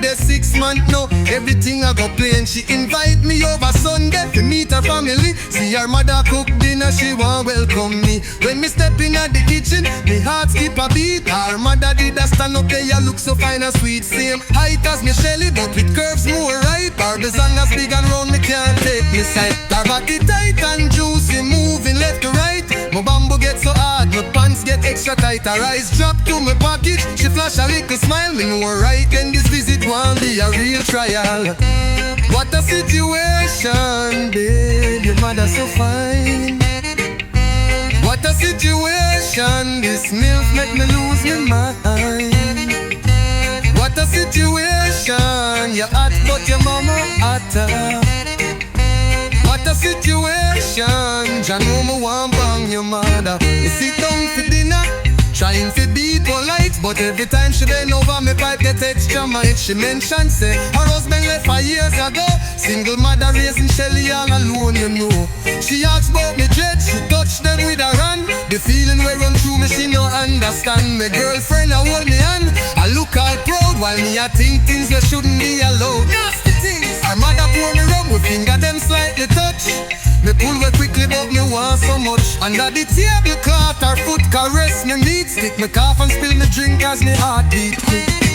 there 6 months now. Everything I go plain. She invite me over Sunday to meet her family. See her mother cook dinner, she want welcome me. When me step in at the kitchen, me heart skip a beat. Her mother did a stand up there, look so fine and sweet. Same height as me Shelly, but with curves more right. Her design as big and round, me can't take me sight. Her body tight and juicy, moving left to right. My bamboo get so hard, my pants get extra tight. Her eyes drop to my pocket, she flash a little smile. Me know right, then this visit won't be a real trial. What a situation, babe, your mother so fine. What a situation, this milk make me lose my mind. What a situation, you're hot but your mama hotter. What a situation, Jah know me want bang your mother. You sit down for dinner, trying to be polite, but every time she bend over, me pipe get extra might. She mentioned say her husband left 5 years ago. Single mother raising Shelly all alone, you know. She asked about me dread, she touched them with her hand. The feeling we run through me, she no understand. My girlfriend I hold me hand, I look all proud, while me I think things that shouldn't be allowed. Nasty things. Her mother pour me rum, with finger them slightly touch. Me pull way quickly but me want so much. Under the tablecloth her foot caress me meat. Stick me cough and spill me drink as me heart beat quick.